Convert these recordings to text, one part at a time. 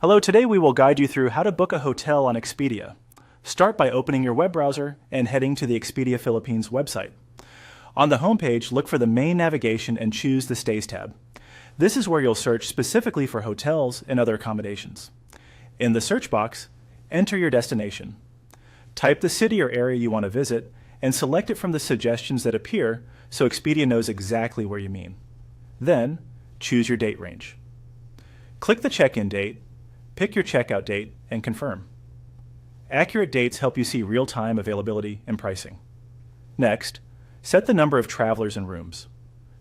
Hello, today we will guide you through how to book a hotel on Expedia. Start by opening your web browser and heading to the Expedia Philippines website. On the homepage, look for the main navigation and choose the Stays tab. This is where you'll search specifically for hotels and other accommodations. In the search box, enter your destination. Type the city or area you want to visit and select it from the suggestions that appear so Expedia knows exactly where you mean. Then, choose your date range. Click the check-in date, pick your checkout date, and confirm. Accurate dates help you see real-time availability and pricing. Next, set the number of travelers and rooms.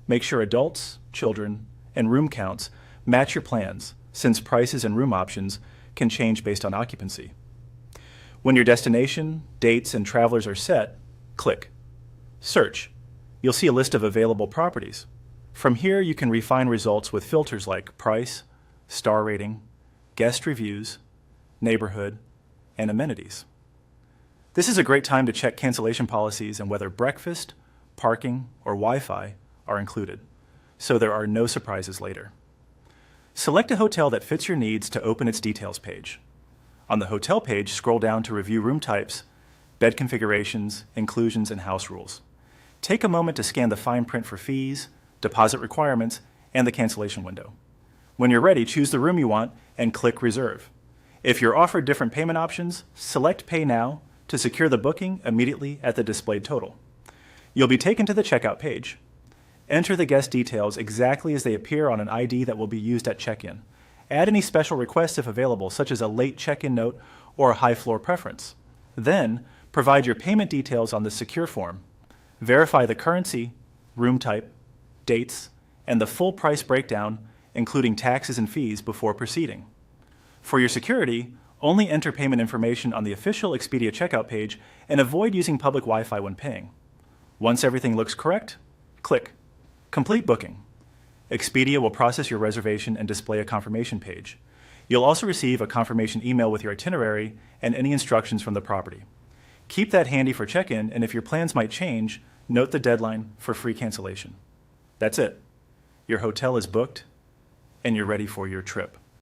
Make sure adults, children, and room counts match your plans, since prices and room options can change based on occupancy. When your destination, dates, and travelers are set, click Search. You'll see a list of available properties. From here, you can refine results with filters like price, star rating, guest reviews, neighborhood, and amenities. This is a great time to check cancellation policies and whether breakfast, parking, or Wi-Fi are included, so there are no surprises later. Select a hotel that fits your needs to open its details page. On the hotel page, scroll down to review room types, bed configurations, inclusions, and house rules. Take a moment to scan the fine print for fees, deposit requirements, and the cancellation window. When you're ready, choose the room you want and click Reserve. If you're offered different payment options, select Pay Now to secure the booking immediately at the displayed total. You'll be taken to the checkout page. Enter the guest details exactly as they appear on an ID that will be used at check-in. Add any special requests if available, such as a late check-in note or a high floor preference. Then, provide your payment details on the secure form. Verify the currency, room type, dates, and the full price breakdown, including taxes and fees, before proceeding. For your security, only enter payment information on the official Expedia checkout page and avoid using public Wi-Fi when paying. Once everything looks correct, click Complete Booking. Expedia will process your reservation and display a confirmation page. You'll also receive a confirmation email with your itinerary and any instructions from the property. Keep that handy for check-in, and if your plans might change, note the deadline for free cancellation. That's it. Your hotel is booked, and you're ready for your trip.